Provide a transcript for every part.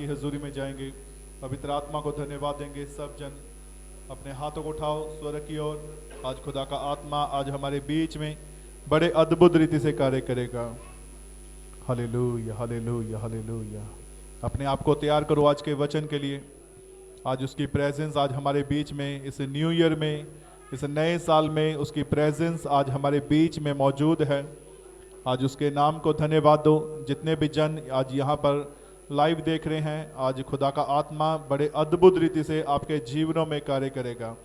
की हजूरी में जाएंगे। पवित्र आत्मा को धन्यवाद देंगे। सब जन अपने हाथों को उठाओ स्वर्ग की ओर। आज खुदा का आत्मा आज हमारे बीच में बड़े अद्भुत रीति से कार्य करेगा। Hallelujah hallelujah hallelujah. अपने आप को तैयार करो आज के वचन के लिए। आज उसकी प्रेजेंस आज हमारे बीच में, इस न्यू ईयर में, इस नए साल में उसकी प्रेजेंस आज हमारे बीच में मौजूद है। आज उसके नाम को धन्यवाद दो। जितने भी जन आज यहाँ पर लाइव देख रहे हैं, आज खुदा का आत्मा बड़े अद्भुत रीति से आपके जीवनों में कार्य करेगा।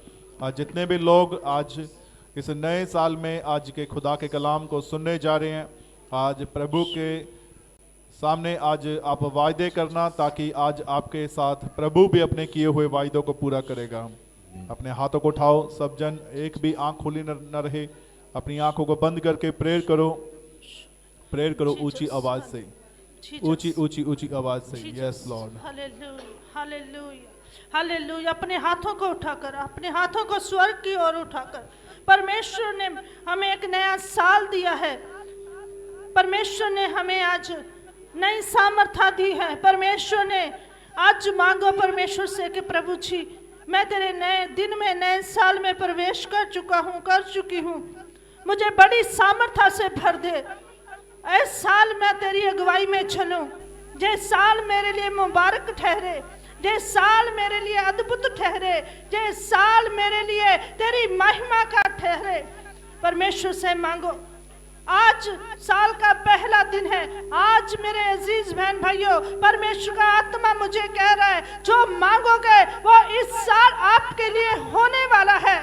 आज जितने भी लोग आज इस नए साल में आज के खुदा के कलाम को सुनने जा रहे हैं, आज प्रभु के सामने आज आप वायदे करना, ताकि आज आपके साथ प्रभु भी अपने किए हुए वायदों को पूरा करेगा। अपने हाथों को उठाओ सब जन, एक भी आंख खुली न रहे। अपनी आंखों को बंद करके प्रेयर करो, प्रेयर करो ऊंची आवाज से, ऊंची ऊंची ऊंची आवाज से। Yes Lord, hallelujah hallelujah hallelujah. अपने हाथों को उठाकर, अपने हाथों को स्वर्ग की ओर उठाकर, परमेश्वर ने हमें एक नया साल दिया है। परमेश्वर ने हमें आज नई सामर्थ्य दी है। परमेश्वर ने आज मांगो परमेश्वर से कि प्रभु जी, मैं तेरे नए दिन में, नए साल में प्रवेश कर चुकी हूँ। मुझे बड़ी सामर्थ्य से भर दे। ऐ साल मैं तेरी अगुवाई में चलूं। जे साल मेरे लिए मुबारक ठहरे, जे साल मेरे लिए अद्भुत ठहरे, जे साल मेरे लिए तेरी महिमा का ठहरे। परमेश्वर से मांगो। आज साल का पहला दिन है। आज मेरे अजीज बहन भाइयों, परमेश्वर का आत्मा मुझे कह रहा है, जो मांगोगे वो इस साल आपके लिए होने वाला है।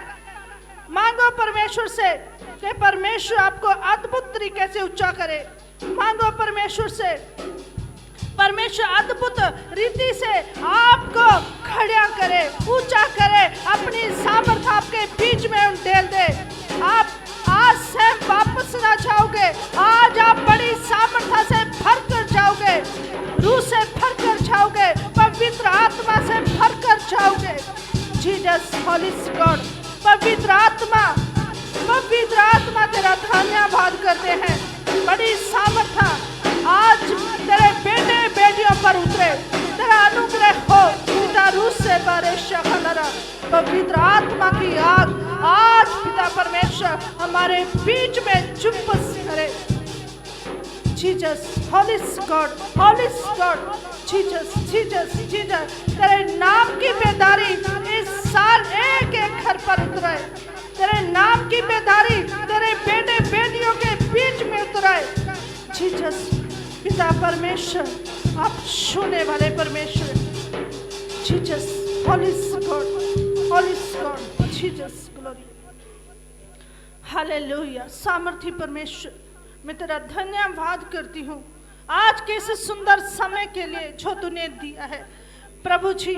मांगो परमेश्वर से कि परमेश्वर आपको अद्भुत तरीके से ऊंचा करे। मांगो परमेश्वर से, परमेश्वर अद्भुत रीति से आपको खड़ा करे, ऊंचा करे, अपनी सामर्थ आपके बीच में उंडेल दे। आप आज से वापस ना जाओगे। आज आप बड़ी सामर्थ्य से भर कर जाओगे, रूह से भर कर जाओगे, पवित्र आत्मा से भर कर जाओगे। जीसस होली गॉड, पवित्र आत्मा तेरा धन्यवाद करते हैं। बड़ी सामर्थ्य आज तेरे बेटे बेटियों पर उतरे। तेरा अनुग्रह हो पिता, रूह से बारिश खलरा, पवित्र आत्मा की आग आज पिता परमेश्वर हमारे बीच में चुप्पस करे। जीसस होली गॉड, जीसस तेरे नाम की बेदारी इस साल एक एक घर पर उतरे। तेरे नाम की बेदारी तेरे बेटे बेटियों के बीच में उतरे। जीसस पिता परमेश्वर, आप छूने वाले परमेश्वर। Jesus Holi God, Jesus glory, hallelujah. सामर्थी परमेश्वर, मैं तेरा धन्यवाद करती हूँ आज के इस सुंदर समय के लिए जो तूने दिया है। प्रभु जी,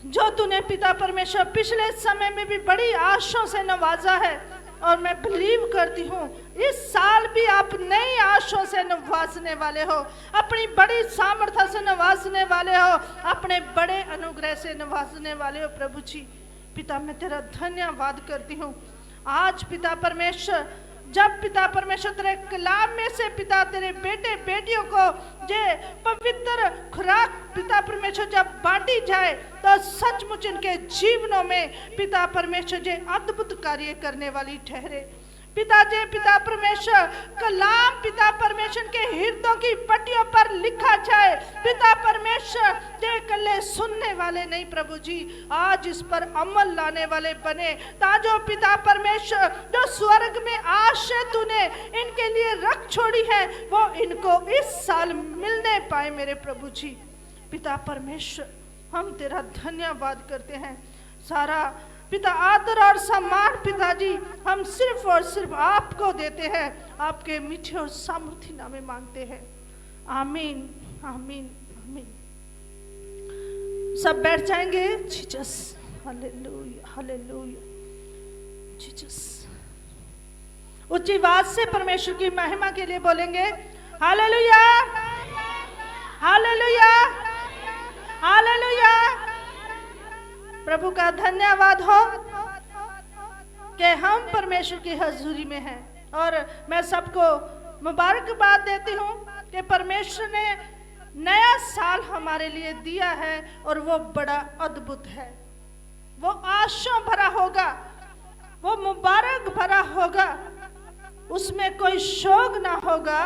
जो तूने पिता परमेश्वर पिछले समय में भी बड़ी आशाओं से नवाजा है, और मैं बिलीव करती हूँ इस साल भी आप नई आशाओं से नवाजने वाले हो, अपनी बड़ी सामर्थ्य से नवाजने वाले हो, अपने बड़े अनुग्रह से नवाजने वाले हो। प्रभु जी पिता, मैं तेरा धन्यवाद करती हूँ आज पिता परमेश्वर, जब पिता परमेश्वर तेरे कलाम में से पिता तेरे बेटे बेटियों को जे पवित्र खुराक पिता परमेश्वर जब बांटी जाए, तो सचमुच इनके जीवनों में पिता परमेश्वर जे अद्भुत कार्य करने वाली ठहरे। पिता परमेश्वर कलाम पिता परमेश्वर के हृदयों की पट्टियों पर लिखा जाए। पिता परमेश्वर जे कल्ले सुनने वाले नहीं, प्रभु जी आज इस पर अमल लाने वाले बने, ताजो पिता परमेश्वर जो स्वर्ग में आशा तूने इनके लिए रख छोड़ी है, वो इनको इस साल मिलने पाए। मेरे प्रभु जी पिता परमेश्वर, हम तेरा धन्यवाद करते हैं। सारा पिता आदर और सम्मान पिताजी हम सिर्फ और सिर्फ आपको देते हैं। आपके मीठे और सामर्थी नाम में मांगते हैं। आमीन आमीन आमीन। सब बैठ जाएंगे। Jesus hallelujah hallelujah. जीसस उच्च आवाज से परमेश्वर की महिमा के लिए बोलेंगे हालेलुया हालेलुया हालेलुया। प्रभु का धन्यवाद हो कि हम परमेश्वर की हजूरी में हैं। और मैं सबको मुबारकबाद देती हूँ कि परमेश्वर ने नया साल हमारे लिए दिया है और वो बड़ा अद्भुत है। वो आशा भरा होगा, वो मुबारक भरा होगा, उसमें कोई शोक ना होगा,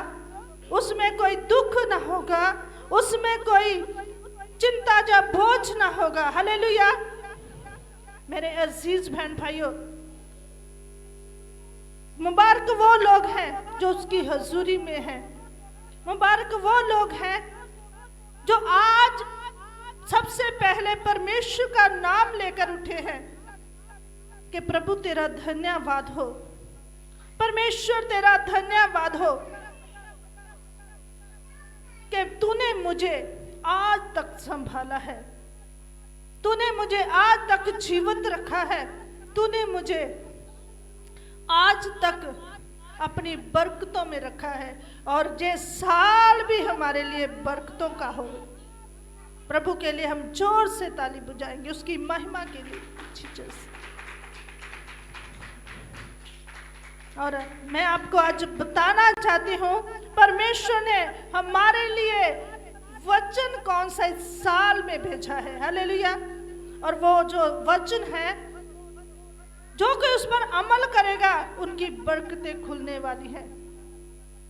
उसमें कोई दुख ना होगा, उसमें कोई चिंता या बोझ ना होगा। हालेलुया। मेरे अजीज बहन भाइयों, मुबारक वो लोग हैं जो उसकी हजूरी में हैं। मुबारक वो लोग हैं जो आज सबसे पहले परमेश्वर का नाम लेकर उठे हैं कि प्रभु तेरा धन्यवाद हो, परमेश्वर तेरा धन्यवाद हो कि तूने मुझे आज तक संभाला है, तूने मुझे आज तक जीवित रखा है, तूने मुझे आज तक अपनी बरकतों में रखा है, और ये साल भी हमारे लिए बरकतों का हो। प्रभु के लिए हम जोर से ताली बजाएंगे, उसकी महिमा के लिए। जीसस। और मैं आपको आज बताना चाहती हूँ, परमेश्वर ने हमारे लिए वचन कौन सा इस साल में भेजा है। हालेलुया। और वो जो वचन है, जो कोई उस पर अमल करेगा, उनकी बरकतें खुलने वाली हैं,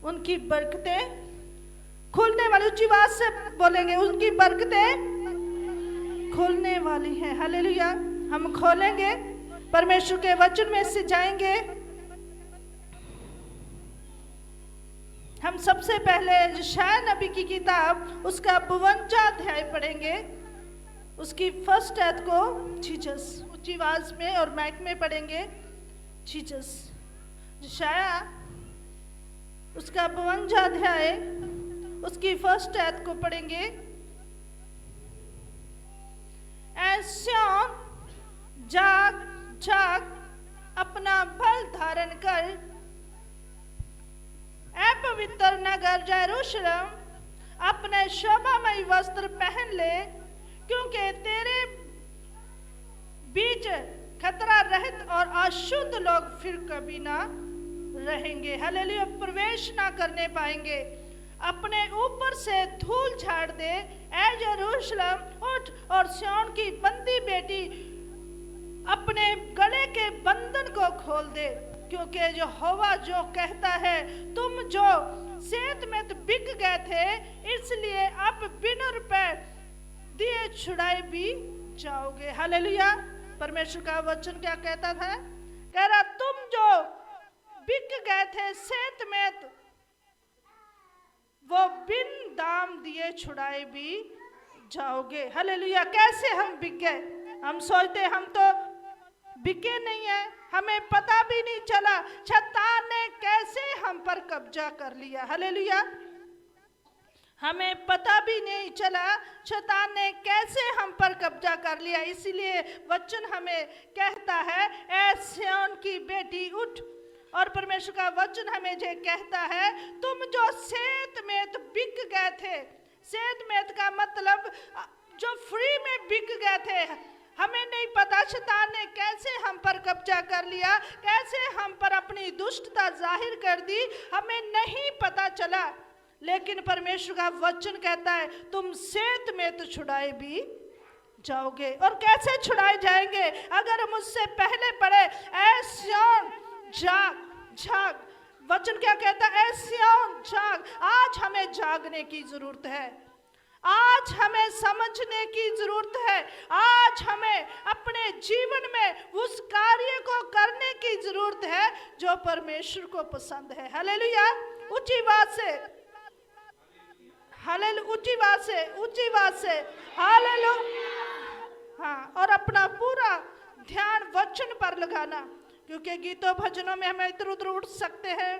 उनकी बरकतें खुलने वाली। ऊंची आवाज से बोलेंगे, उनकी बरकतें खुलने वाली हैं। हालेलुया। हम खोलेंगे, परमेश्वर के वचन में से जाएंगे। हम सबसे पहले यशायाह नबी की किताब उसका 52 अध्याय पढ़ेंगे, उसकी फर्स्ट आयत को जीसस ऊंची आवाज में और माइक में पढ़ेंगे। जीसस। यशायाह उसका 52 अध्याय उसकी फर्स्ट आयत को पढ़ेंगे। ऐ सिय्योन जाग जाग, अपना बल धारण कर, ऐ पवित्र नगर यरूशलेम, अपने शोभामय वस्त्र पहन ले, क्योंकि तेरे बीच खतरा रहित और अशुद्ध लोग फिर कभी ना रहेंगे। हालेलुया। प्रवेश ना करने पाएंगे। अपने ऊपर से धूल झाड़ दे, ऐ यरूशलेम उठ, और सिय्योन की बंदी बेटी अपने गले के बंधन को खोल दे, क्योंकि यहोवा जो कहता है, तुम जो सेत में बिक गए थे, इसलिए अब बिना रुपए दिए छुड़ाए भी जाओगे। हालेलुया। परमेश्वर का वचन क्या कहता था? कह रहा, तुम जो बिक गए थे सेत में, वो बिन दाम दिए छुड़ाए भी जाओगे। हालेलुया। कैसे हम बिक गए? हम सोचते हम तो बिके नहीं है, हमें पता भी नहीं चला, शैतान ने कैसे हम पर कब्जा कर लिया। हालेलुया। हमें पता भी नहीं चला शैतान ने कैसे हम पर कब्जा कर लिया। इसीलिए वचन हमें कहता है, ऐ सिय्योन की बेटी उठ। और परमेश्वर का वचन हमें ये कहता है, तुम जो सेत में बिक गए थे, सेत में का मतलब जो फ्री में बिक गए थे, हमें नहीं पता शैतान ने कैसे हम पर कब्जा कर लिया, कैसे हम पर अपनी दुष्टता जाहिर कर दी, हमें नहीं पता चला। लेकिन परमेश्वर का वचन कहता है, तुम सेत में छुड़ाए भी जाओगे। और कैसे छुड़ाए जाएंगे? अगर मुझसे पहले पढ़े, ऐ सिय्योन जाग जाग। वचन क्या कहता है? ऐ सिय्योन जाग। आज हमें जागने की जरूरत है, आज हमें समझने की जरूरत है, आज हमें अपने जीवन में उस कार्य को करने की जरूरत है जो परमेश्वर को पसंद है। हालेलुया। ऊंची बात से हालेलुया, ऊंची बात से, ऊंची बात से हालेलुया। हाँ, और अपना पूरा ध्यान वचन पर लगाना, क्योंकि गीतों भजनों में हम इधर उधर उठ सकते हैं,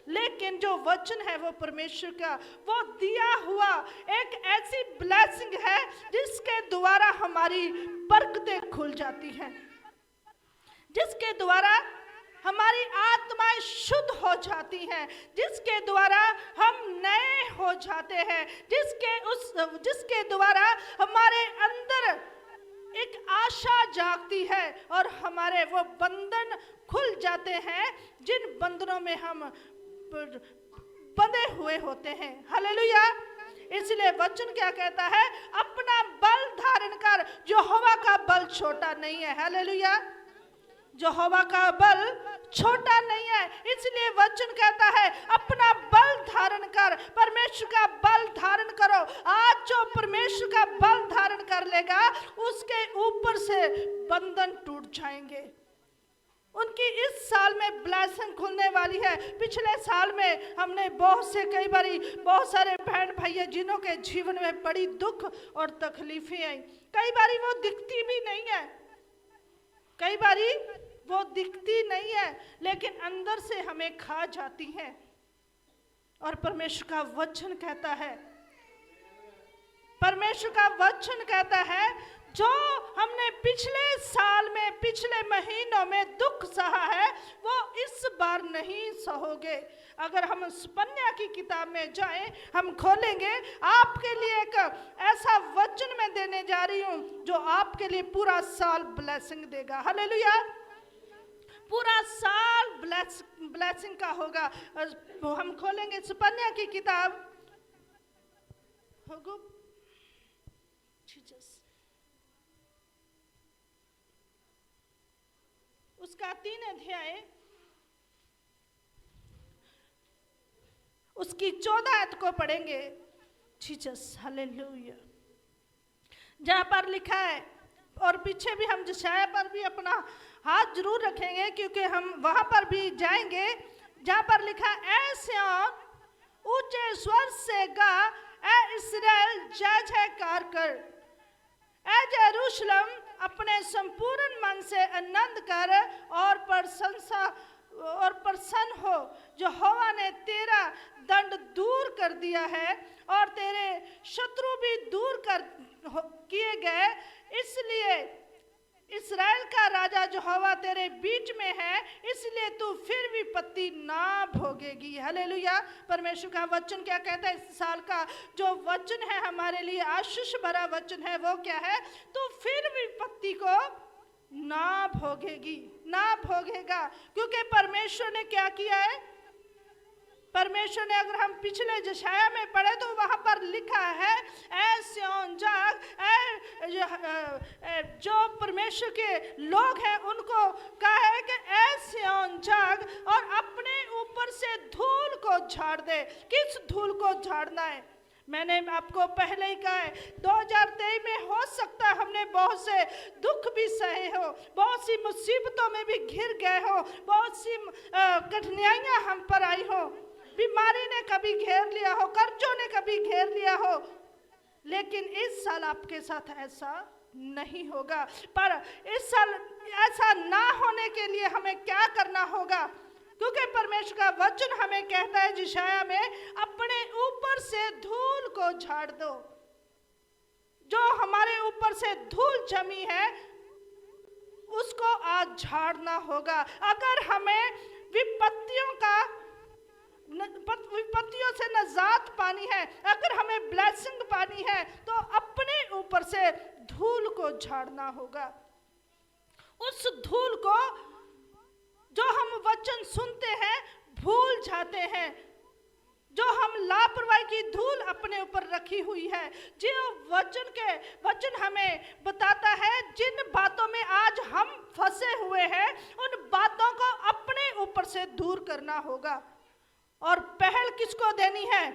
लेकिन जो वचन है वो परमेश्वर का वो दिया हुआ एक ऐसी ब्लेसिंग है जिसके द्वारा हमारी बरकतें खुल जाती हैं, जिसके द्वारा हमारी आत्माएं शुद्ध हो जाती हैं, जिसके द्वारा हम नए हो जाते हैं, जिसके द्वारा हमारे अंदर एक आशा जागती है और हमारे वो बंधन खुल जाते हैं जिन बंधनों में हम बंधे हुए होते हैं। हालेलुया। इसलिए वचन क्या कहता है, अपना बल धारण कर। यहोवा का बल छोटा नहीं है। हालेलुया। यहोवा का बल छोटा नहीं है, इसलिए वचन कहता है अपना बल धारण कर, परमेश्वर का बल धारण करो। आज जो परमेश्वर का बल धारण कर लेगा उसके ऊपर से बंधन टूट जाएंगे। उनकी इस साल में ब्लेसिंग खुलने वाली है। पिछले साल में हमने कई बारी बहुत सारे बहन भाई जिन्हों के जीवन में बड़ी दुख और तकलीफें आई। कई बारी वो दिखती भी नहीं है, कई बारी वो दिखती नहीं है, लेकिन अंदर से हमें खा जाती हैं। और परमेश्वर का वचन कहता है, परमेश्वर का वचन कहता है, जो हमने पिछले साल में, पिछले महीनों में दुख सहा है वो इस बार नहीं सहोगे। अगर हम सुपन्या की किताब में जाएं, हम खोलेंगे, आपके लिए एक ऐसा वचन मैं देने जा रही हूं जो आपके लिए पूरा साल ब्लेसिंग देगा। हालेलुया। पूरा साल ब्लेसिंग का होगा। हम खोलेंगे सुपन्या की किताब, उसका 3 अध्याय, उसकी 14 आयत को पढ़ेंगे। Jesus, hallelujah. जहां पर लिखा है, और पीछे भी हम यशायाह पर भी अपना हाथ जरूर रखेंगे क्योंकि हम वहां पर भी जाएंगे। जहां पर लिखा, ऐ सिय्योन ऊंचे स्वर से गा, ऐ इस्राएल जय जयकार कर, ऐ यरूशलेम अपने संपूर्ण मन से आनंद कर और प्रसन्न हो। यहोवा ने तेरा दंड दूर कर दिया है और तेरे शत्रु भी दूर किए गए। इसलिए इस्राएल का राजा यहोवा तेरे बीच में है, इसलिए तू फिर विपत्ति ना भोगेगी। हालेलुया। परमेश्वर का वचन क्या कहता है? इस साल का जो वचन है हमारे लिए आशीष भरा वचन है, वो क्या है? तू फिर विपत्ति को ना भोगेगी, ना भोगेगा। क्योंकि परमेश्वर ने क्या किया है? परमेश्वर ने, अगर हम पिछले यशायाह में पढ़े तो वहां पर लिखा है, ऐ सिय्योन जाग, जो परमेश्वर के लोग हैं उनको कहा है कि ऐ सिय्योन जाग और अपने ऊपर से धूल को झाड़ दे। किस धूल को झाड़ना है? मैंने आपको पहले ही कहा है, 2023 में हो सकता है हमने बहुत से दुख भी सहे हो, बहुत सी मुसीबतों में भी घिर गए हो, बहुत सी कठिनाइयां हम पर आई हो, बीमारी ने कभी घेर लिया हो, कर्जों ने कभी घेर लिया हो, लेकिन इस साल आपके साथ ऐसा नहीं होगा। पर इस साल ऐसा ना होने के लिए हमें क्या करना होगा? क्योंकि परमेश्वर का वचन हमें कहता है यशायाह में, अपने ऊपर से धूल को झाड़ दो। जो हमारे ऊपर से धूल जमी है उसको आज झाड़ना होगा। अगर हमें विपत्तियों से नजात पानी है, अगर हमें ब्लेसिंग पानी है, तो अपने ऊपर से धूल को झाड़ना होगा। उस धूल को जो हम वचन सुनते हैं भूल जाते हैं, जो हम लापरवाही की धूल अपने ऊपर रखी हुई है, जो वचन हमें बताता है जिन बातों में आज हम फंसे हुए हैं, उन बातों को अपने ऊपर से दूर करना होगा। और पहल किसको देनी है?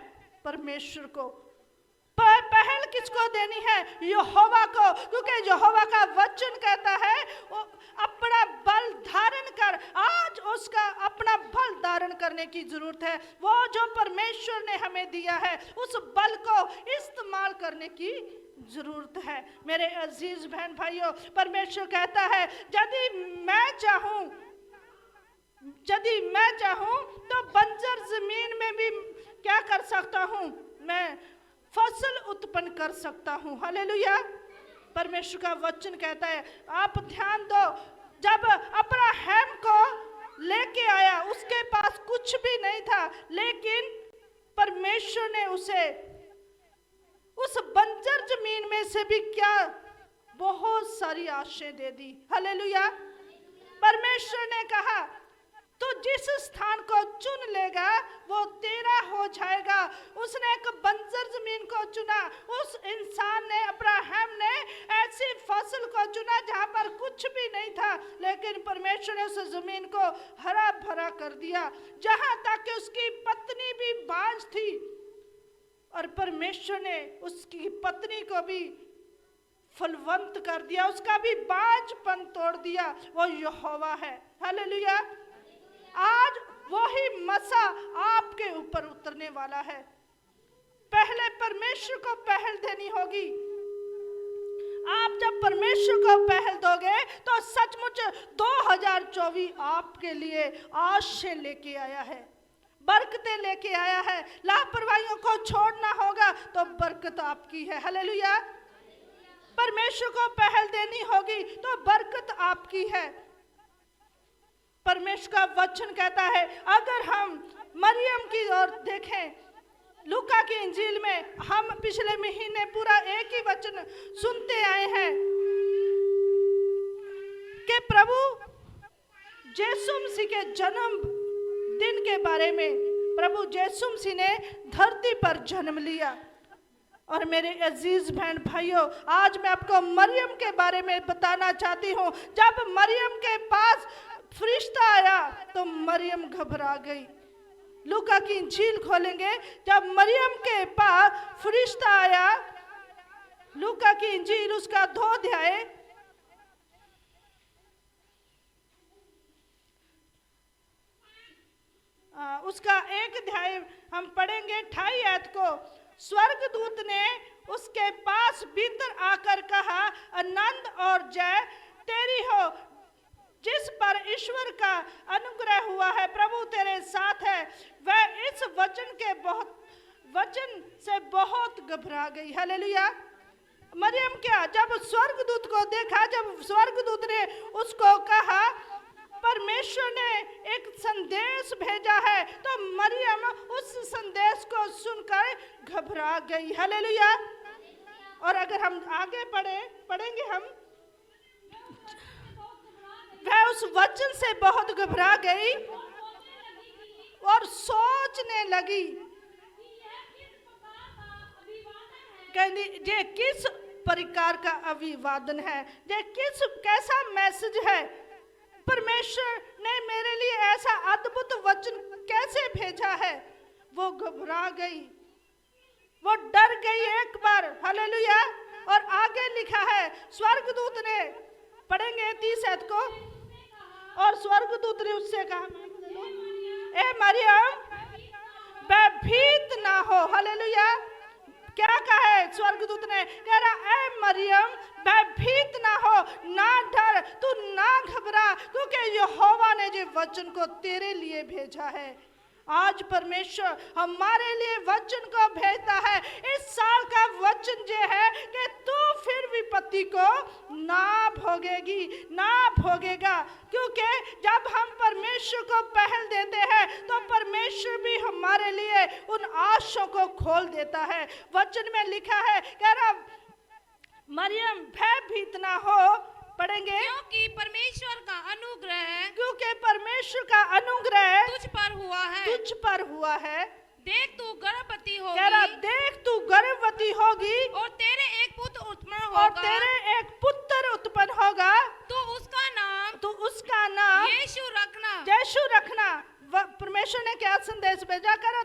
परमेश्वर को। पहल किसको देनी है? यहोवा को। क्योंकि यहोवा का वचन कहता है वो अपना बल धारण कर। आज उसका अपना बल धारण करने की जरूरत है। वो जो परमेश्वर ने हमें दिया है उस बल को इस्तेमाल करने की जरूरत है। मेरे अजीज बहन भाइयों, परमेश्वर कहता है यदि मैं चाहूं तो बंजर जमीन में भी क्या कर सकता हूं? मैं फसल उत्पन्न कर सकता हूं। हालेलुया। परमेश्वर का वचन कहता है, आप ध्यान दो, जब अब्राहम को लेके आया उसके पास कुछ भी नहीं था, लेकिन परमेश्वर ने उसे उस बंजर जमीन में से भी क्या बहुत सारी आशीष दे दी। हालेलुया। परमेश्वर ने कहा तो जिस स्थान को चुन लेगा वो तेरा हो जाएगा। उसने एक बंजर जमीन को चुना, उस इंसान ने, अब्राहम ने ऐसी फसल को चुना जहां पर कुछ भी नहीं था, लेकिन परमेश्वर ने उस जमीन को हरा भरा कर दिया, जहां तक कि उसकी पत्नी भी बांझ थी और परमेश्वर ने उसकी पत्नी को भी फलवंत कर दिया, उसका भी बांझपन तोड़ दिया। वो यहोवा है। हालेलुया। आज वही मसा आपके ऊपर उतरने वाला है। पहले परमेश्वर को पहल देनी होगी। आप जब परमेश्वर को पहल दोगे तो सचमुच 2024 आपके लिए आशीष लेके आया है, बरकतें लेके आया है। लापरवाहियों को छोड़ना होगा तो बरकत आपकी है। हालेलुया। परमेश्वर को पहल देनी होगी तो बरकत आपकी है। परमेश्वर का वचन कहता है, अगर हम मरियम की ओर देखें, लूका की इंजील में हम पिछले महीने पूरा एक ही वचन सुनते आए हैं कि प्रभु यीशु मसीह के जन्म दिन के बारे में, प्रभु यीशु मसीह ने धरती पर जन्म लिया। और मेरे अजीज बहन भाइयों, आज मैं आपको मरियम के बारे में बताना चाहती हूँ। जब मरियम के पास फरिश्ता आया तो मरियम घबरा गई। लूका की इंजील खोलेंगे, जब मरियम के पास फरिश्ता आया, लूका की इंजील उसका 2 अध्याय, उसका 1 अध्याय हम पढ़ेंगे 28 आयत को। स्वर्गदूत ने उसके पास भीतर आकर कहा, आनंद और जय तेरी हो, जिस पर ईश्वर का अनुग्रह हुआ है, प्रभु तेरे साथ है। वह इस वचन से बहुत घबरा गई। हालेलुया। मरियम क्या, जब स्वर्गदूत को देखा, जब स्वर्गदूत ने उसको कहा परमेश्वर ने एक संदेश भेजा है, तो मरियम उस संदेश को सुनकर घबरा गई। हालेलुया। और अगर हम आगे पढ़ेंगे हम, वह उस वचन से बहुत घबरा गई और सोचने लगी ये किस प्रकार का अभिवादन है, ये कैसा मैसेज है, परमेश्वर ने मेरे लिए ऐसा अद्भुत वचन कैसे भेजा है। वो घबरा गई, वो डर गई एक बार। हालेलुया। और आगे लिखा है, स्वर्गदूत ने, पढ़ेंगे 30 आयत को, और स्वर्गदूत ने उससे कहा, ए मरियम भयभीत ना हो। हालेलुया। क्या कहा है स्वर्गदूत ने, कह रहा ए मरियम भयभीत ना हो, ना डर, तू ना घबरा, क्योंकि यहोवा ने जो वचन को तेरे लिए भेजा है। आज परमेश्वर हमारे लिए वचन को भेजता है। इस साल का वचन ये है कि तू फिर विपत्ति को ना भोगेगी, ना भोगेगा, क्योंकि जब हम परमेश्वर को पहल देते हैं तो परमेश्वर भी हमारे लिए उन आशाओं को खोल देता है। वचन में लिखा है, कह रहा मरियम भयभीत ना हो, पढ़ेंगे, क्योंकि परमेश्वर का अनुग्रह, क्योंकि परमेश्वर का अनुग्रह तुझ पर हुआ है, तुझ पर हुआ है। देख तू गर्भवती कह रहा होगी, देख तू गर्भवती होगी और तेरे एक पुत्र उत्पन्न और होगा, तेरे एक पुत्र उत्पन्न होगा, तो उसका नाम यीशु रखना। यीशु रखना। परमेश्वर ने क्या संदेश भेजा, कर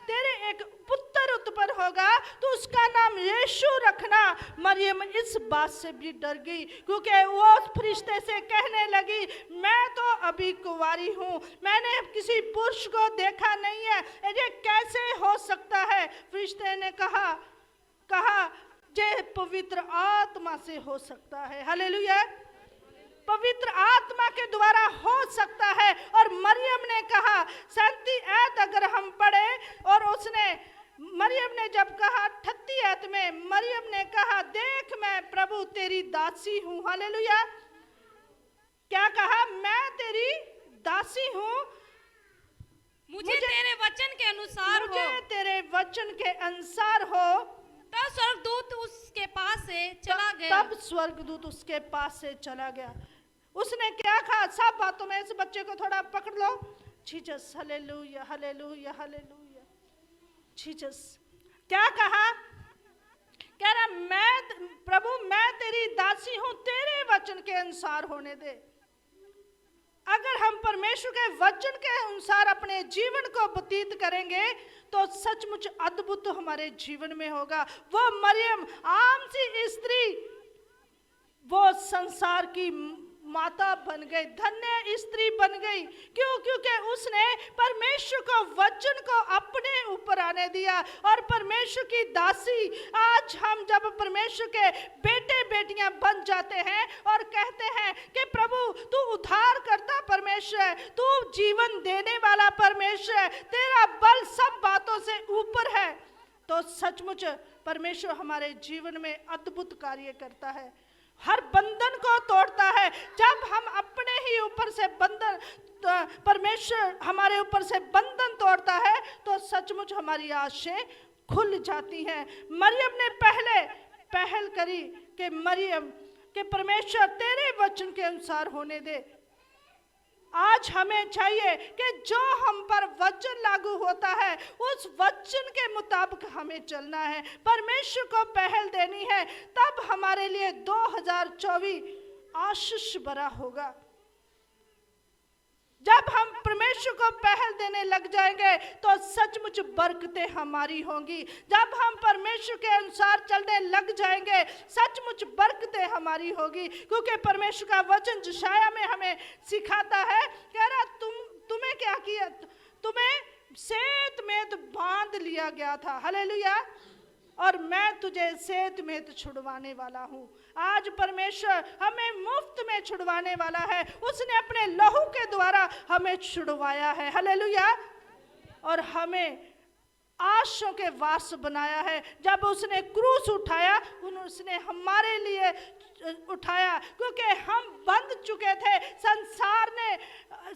तेरे एक पुत्र उत्पन्न होगा, तो उसका नाम यीशु रखना। मरियम इस बात से भी डर गई, क्योंकि वो फरिश्ते से कहने लगी, मैं तो अभी कुंवारी हूँ, मैंने किसी पुरुष को देखा नहीं है, ये कैसे हो सकता है। फरिश्ते ने कहा ये पवित्र आत्मा से हो सकता है। हालेलुया। पवित्र आत्मा के द्वारा हो सकता है। और मरियम ने कहा, 37 आयत अगर हम पढ़े, और मरियम ने जब कहा 38 आयत में, मरियम ने कहा, देख मैं प्रभु तेरी दासी हूँ। हालेलुया। क्या कहा, मैं तेरी दासी हूँ, मुझे तेरे वचन के अनुसार हो। मुझे तेरे वचन के अनुसार हो। तब स्वर्गदूत उसके पास से चला गया। तब स्वर्गदूत उसके पास से चला गया। उसने क्या कहा? सब बातों में इस बच्चे को थोड़ा पकड़ लो। Jesus, hallelujah, hallelujah, hallelujah. Jesus क्या कहा? कह रहा, मैं प्रभु, मैं तेरी दासी हूं, तेरे वचन के अनुसार होने दे। अगर हम परमेश्वर के वचन के अनुसार अपने जीवन को व्यतीत करेंगे तो सचमुच अद्भुत हमारे जीवन में होगा। वो मरियम, आम सी स्त्री, वो संसार की माता बन गई, धन्य स्त्री बन गई। क्यों? क्योंकि उसने परमेश्वर को वचन को अपने ऊपर आने दिया और परमेश्वर की दासी। आज हम जब परमेश्वर के बेटे बेटियां बन जाते हैं और कहते हैं कि प्रभु तू उद्धार करता परमेश्वर है, तू जीवन देने वाला परमेश्वर है, तेरा बल सब बातों से ऊपर है, तो सचमुच परमेश्वर हमारे जीवन में अद्भुत कार्य करता है, हर बंधन को तोड़ता है। जब हम अपने ही ऊपर से बंधन, परमेश्वर हमारे ऊपर से बंधन तोड़ता है तो सचमुच हमारी आंखें खुल जाती हैं। मरियम ने पहल करी कि मरियम के परमेश्वर तेरे वचन के अनुसार होने दे। आज हमें चाहिए कि जो हम पर वचन लागू होता है उस वचन के मुताबिक हमें चलना है, परमेश्वर को पहल देनी है, तब हमारे लिए 2024 आशीष भरा होगा। जब हम परमेश्वर को पहल देने लग जाएंगे तो सचमुच बरकतें हमारी होंगी। जब हम परमेश्वर के अनुसार चलने लग जाएंगे सचमुच बरकतें हमारी होगी, क्योंकि परमेश्वर का वचन यशायाह में हमें सिखाता है, कह रहा तुम्हें क्या किया? तुम्हें सेत में बांध लिया गया था, हालेलुया, और मैं तुझे सेत में छुड़वाने वाला हूँ। आज परमेश्वर हमें मुफ्त में छुड़वाने वाला है, उसने अपने लहू के द्वारा हमें छुड़वाया है, हालेलुया, और हमें आशों के वारस बनाया है। जब उसने क्रूस उठाया, उसने हमारे लिए उठाया, क्योंकि हम बंध चुके थे।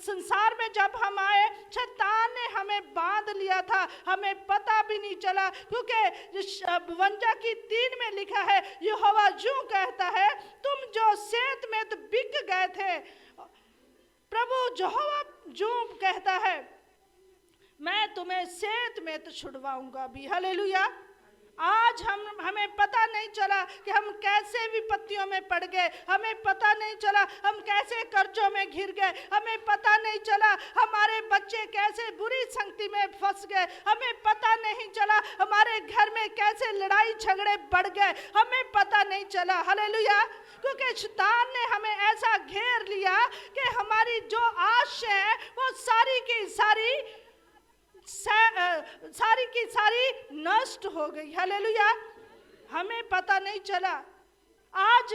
संसार में जब हम आए शैतान ने हमें बांध लिया था, हमें पता भी नहीं चला, क्योंकि 52 की 3 में लिखा है, यहोवा यूं कहता है, तुम जो सेत में बिक गए थे, प्रभु यहोवा यूं कहता है, मैं तुम्हें सेत में छुड़वाऊंगा भी, हालेलुया। आज हमें पता नहीं चला कि हम कैसे विपत्तियों में पड़ गए, हमें पता नहीं चला हम कैसे कर्जों में घिर गए, हमें पता नहीं चला हमारे बच्चे कैसे बुरी संगति में फंस गए, हमें पता नहीं चला हमारे घर में कैसे लड़ाई झगड़े बढ़ गए, हमें पता नहीं चला, हालेलुया, क्योंकि शैतान ने हमें ऐसा घेर लिया कि हमारी जो आशा है वो सारी की सारी नष्ट हो गई, हालेलुया, हमें पता नहीं चला। आज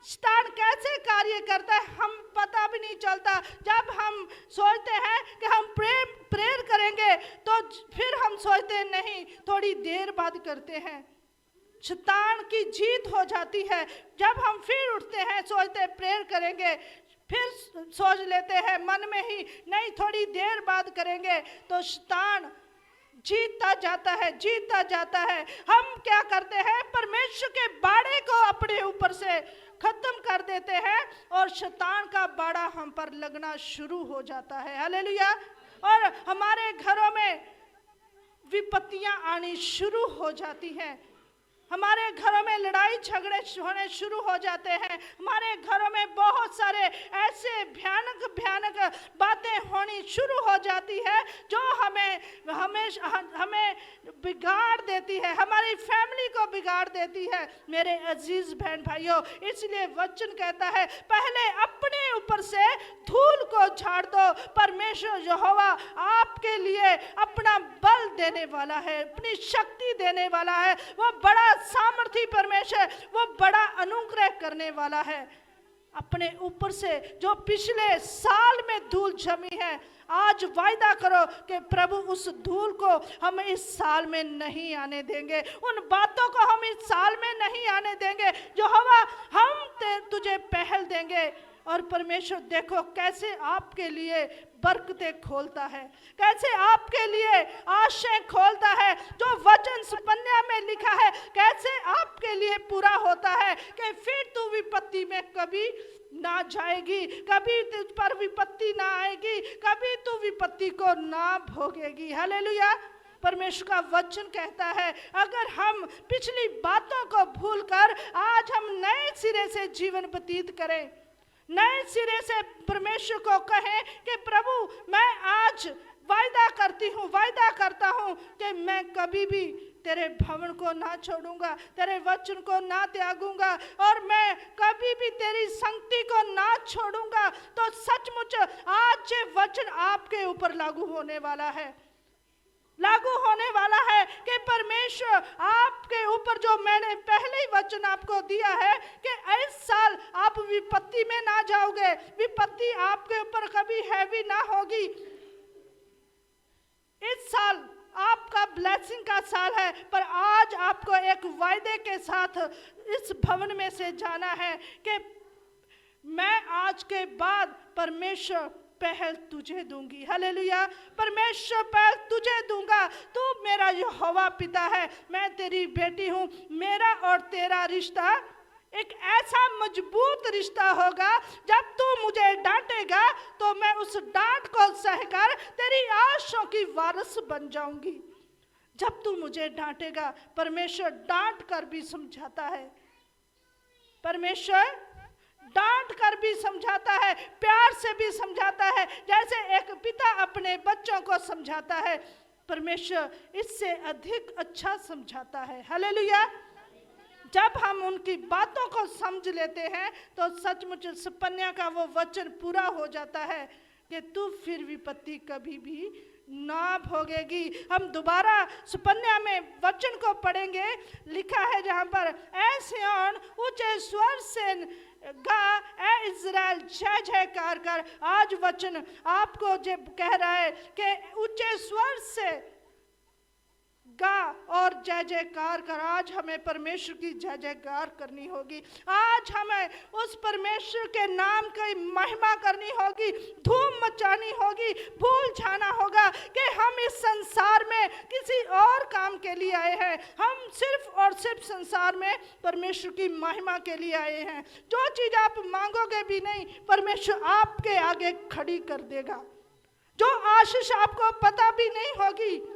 शैतान कैसे कार्य करता है हम पता भी नहीं चलता। जब हम सोचते हैं कि हम प्रेयर करेंगे तो फिर हम सोचते हैं नहीं, थोड़ी देर बाद करते हैं, शैतान की जीत हो जाती है। जब हम फिर उठते हैं, सोचते हैं प्रेयर करेंगे, फिर सोच लेते हैं मन में ही नहीं थोड़ी देर बाद करेंगे, तो शैतान जीतता जाता है। हम क्या करते हैं? परमेश्वर के बाड़े को अपने ऊपर से खत्म कर देते हैं और शैतान का बाड़ा हम पर लगना शुरू हो जाता है, हालेलुया, और हमारे घरों में विपत्तियां आनी शुरू हो जाती हैं, हमारे घरों में लड़ाई झगड़े होने शुरू हो जाते हैं, हमारे घरों में बहुत सारे ऐसे भयानक बातें होनी शुरू हो जाती है जो हमें बिगाड़ देती है, हमारी फैमिली को बिगाड़ देती है। मेरे अजीज बहन भाइयों, इसलिए वचन कहता है पहले अपने ऊपर से धूल को झाड़ दो, परमेश्वर यहोवा आपके लिए अपना बल देने वाला है, अपनी शक्ति देने वाला है, वो बड़ा सामर्थी परमेश्वर, वो बड़ा अनुग्रह करने वाला है। अपने ऊपर से जो पिछले साल में धूल जमी है, आज वायदा करो कि प्रभु उस धूल को हम इस साल में नहीं आने देंगे, उन बातों को हम इस साल में नहीं आने देंगे। यहोवा हम तुझे पहल देंगे और परमेश्वर देखो कैसे आपके लिए बरकतें खोलता है, कैसे आपके लिए आशाएं खोलता है। जो वचन सुपन्या में लिखा है कैसे आपके लिए पूरा होता है कि फिर तू विपत्ति में कभी ना जाएगी, कभी तुझ पर विपत्ति ना आएगी, कभी तू विपत्ति को ना भोगेगी। हालेलुया। परमेश्वर का वचन कहता है अगर हम पिछली बातों को भूलकर आज हम नए सिरे से जीवन व्यतीत करें, नए सिरे से परमेश्वर को कहें कि प्रभु मैं आज वायदा करता हूँ कि मैं कभी भी तेरे भवन को ना छोड़ूंगा, तेरे वचन को ना त्यागूंगा और मैं कभी भी तेरी संगति को ना छोड़ूंगा, तो सचमुच आज ये वचन आपके ऊपर लागू होने वाला है कि परमेश्वर आपके ऊपर जो मैंने पहले ही वचन आपको दिया है कि इस साल आप विपत्ति में ना जाओगे, विपत्ति आपके ऊपर कभी हैवी ना होगी। इस साल आपका ब्लेसिंग का साल है, पर आज आपको एक वायदे के साथ इस भवन में से जाना है कि मैं आज के बाद परमेश्वर पहल तुझे दूंगी। हालेलुया। परमेश्वर पहल तुझे दूंगा, तू मेरा यहोवा पिता है, मैं तेरी बेटी हूं। मेरा और तेरा रिश्ता एक ऐसा मजबूत रिश्ता होगा, जब तू मुझे डांटेगा तो मैं उस डांट को सहकर तेरी आशों की वारिस बन जाऊंगी। जब तू मुझे डांटेगा, परमेश्वर डांट कर भी समझाता है, परमेश्वर डांट कर भी समझाता है, प्यार से भी समझाता है, जैसे एक पिता अपने बच्चों को समझाता है, परमेश्वर इससे अधिक अच्छा समझाता है। हालेलुया। जब हम उनकी बातों को समझ लेते हैं तो सचमुच सुपन्या का वो वचन पूरा हो जाता है कि तू फिर विपत्ति कभी भी ना भोगेगी। हम दोबारा सुपन्या में वचन को पढ़ेंगे, लिखा है जहां पर ऐ सिय्योन ऊंचे स्वर से गा, ऐ इज़राइल जय जयकार कर। आज वचन आपको जब कह रहा है कि ऊंचे स्वर से गा और जय जयकार कर। आज हमें परमेश्वर की जय जयकार करनी होगी, आज हमें उस परमेश्वर के नाम की महिमा करनी होगी, धूम मचानी होगी। भूल जाना होगा कि हम इस संसार में किसी और काम के लिए आए हैं, हम सिर्फ और सिर्फ संसार में परमेश्वर की महिमा के लिए आए हैं। जो चीज आप मांगोगे भी नहीं, परमेश्वर आपके आगे खड़ी कर देगा। जो आशीष आपको पता भी नहीं होगी,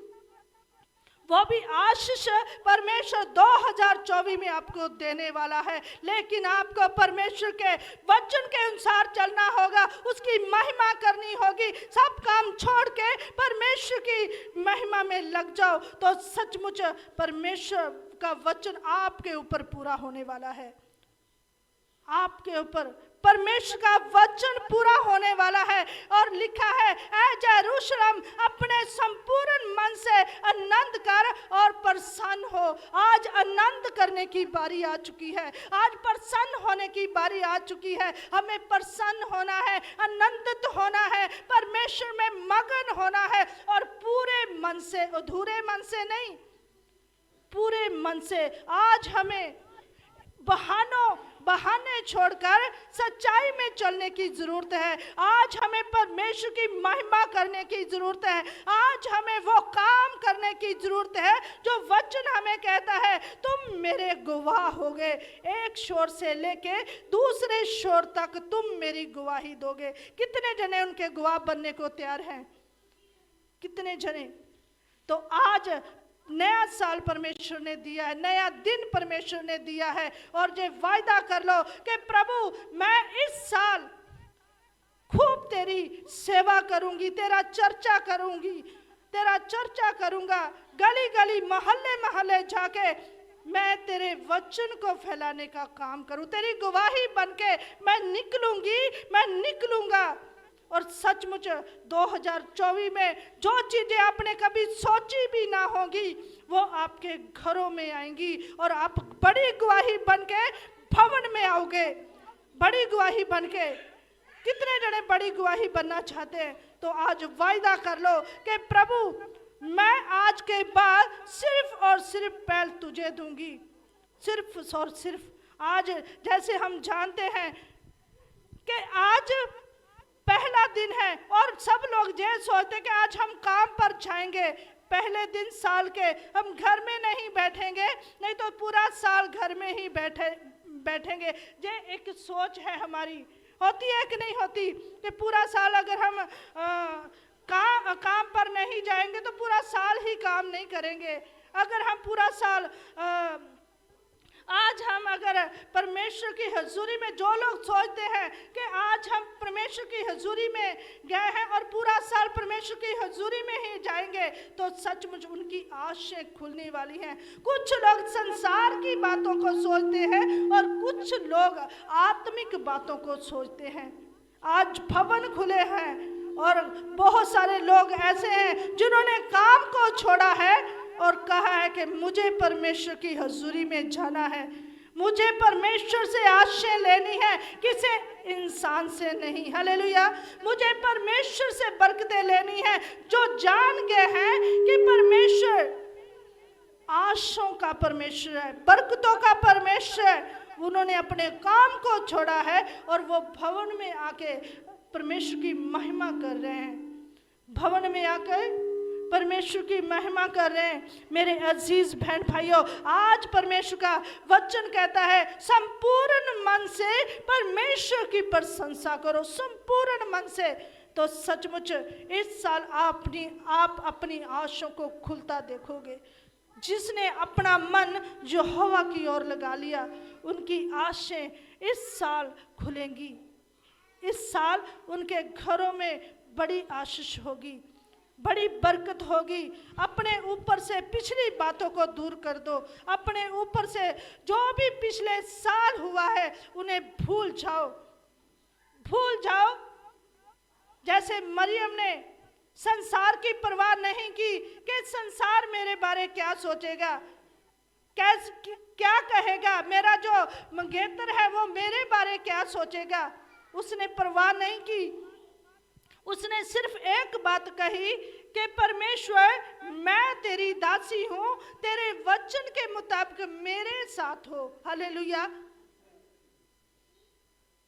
वो भी आशीष परमेश्वर 2024 में आपको देने वाला है। लेकिन आपको परमेश्वर के वचन के अनुसार चलना होगा, उसकी महिमा करनी होगी। सब काम छोड़ के परमेश्वर की महिमा में लग जाओ तो सचमुच परमेश्वर का वचन आपके ऊपर पूरा होने वाला है। आपके ऊपर परमेश्वर का वचन पूरा होने वाला है। और लिखा है ऐ यरूशलेम अपने संपूर्ण मन से आनंद कर और प्रसन्न हो। आज आनंद करने की बारी आ चुकी है, आज प्रसन्न होने की बारी आ चुकी है। हमें प्रसन्न होना है, आनंदित होना है, परमेश्वर में मगन होना है और पूरे मन से, अधूरे मन से नहीं, पूरे मन से। आज हमें बहाने छोड़कर सच्चाई में चलने की जरूरत है। आज हमें परमेश्वर की महिमा करने की जरूरत है। आज हमें वो काम करने की जरूरत है जो वचन हमें कहता है, तुम मेरे गवाह होगे। एक शोर से लेके दूसरे शोर तक तुम मेरी गवाही दोगे। कितने जने उनके गवाह बनने को तैयार हैं? कितने जने? तो आज नया साल परमेश्वर ने दिया है, नया दिन परमेश्वर ने दिया है, और ये वायदा कर लो कि प्रभु मैं इस साल खूब तेरी सेवा करूंगी, तेरा चर्चा करूंगा। गली गली मोहल्ले मोहल्ले जाके मैं तेरे वचन को फैलाने का काम करूं, तेरी गवाही बनके मैं निकलूंगा। और सचमुच 2024 में जो चीजें आपने कभी सोची भी ना होगी वो आपके घरों में आएंगी और आप बड़ी गवाही बनके भवन में आओगे। बड़ी गवाही बनके। कितने जने बड़ी गवाही बनना चाहते हैं? तो आज वायदा कर लो कि प्रभु मैं आज के बाद सिर्फ और सिर्फ पहल तुझे दूंगी। सिर्फ और सिर्फ। आज जैसे हम जानते हैं कि आज पहला दिन है और सब लोग ये सोचते कि आज हम काम पर जाएंगे, पहले दिन साल के हम घर में नहीं बैठेंगे, नहीं तो पूरा साल घर में ही बैठेंगे। ये एक सोच है हमारी, होती है कि नहीं होती, कि पूरा साल अगर हम काम पर नहीं जाएंगे तो पूरा साल ही काम नहीं करेंगे। अगर हम पूरा साल आज हम अगर परमेश्वर की हजूरी में, जो लोग सोचते हैं कि आज हम परमेश्वर की हजूरी में गए हैं और पूरा साल परमेश्वर की हजूरी में ही जाएंगे, तो सचमुच उनकी आंखें खुलने वाली हैं। कुछ लोग संसार की बातों को सोचते हैं और कुछ लोग आत्मिक बातों को सोचते हैं। आज भवन खुले हैं और बहुत सारे लोग ऐसे हैं जिन्होंने काम को छोड़ा है और कहा है कि मुझे परमेश्वर की हजूरी में जाना है, मुझे परमेश्वर से आशीष लेनी है, किसी इंसान से नहीं। हालेलुया। मुझे परमेश्वर से बरकतें लेनी है। जो जान गए हैं कि परमेश्वर आशीषों का परमेश्वर है, बरकतों का परमेश्वर है, उन्होंने अपने काम को छोड़ा है और वो भवन में आके परमेश्वर की महिमा कर रहे हैं। भवन में आकर परमेश्वर की महिमा कर रहे हैं। मेरे अजीज बहन भाइयों, आज परमेश्वर का वचन कहता है संपूर्ण मन से परमेश्वर की प्रशंसा करो, संपूर्ण मन से। तो सचमुच इस साल आप अपनी आंखों को खुलता देखोगे। जिसने अपना मन यहोवा की ओर लगा लिया, उनकी आंखें इस साल खुलेंगी। इस साल उनके घरों में बड़ी आशीष होगी, बड़ी बरकत होगी। अपने ऊपर से पिछली बातों को दूर कर दो। अपने ऊपर से जो भी पिछले साल हुआ है उन्हें भूल जाओ, भूल जाओ। जैसे मरियम ने संसार की परवाह नहीं की कि संसार मेरे बारे क्या सोचेगा, क्या कहेगा, मेरा जो मंगेतर है वो मेरे बारे क्या सोचेगा। उसने परवाह नहीं की। उसने सिर्फ एक बात कही कि परमेश्वर मैं तेरी दासी हूं, तेरे वचन के मुताबिक मेरे साथ हो। हालेलुया।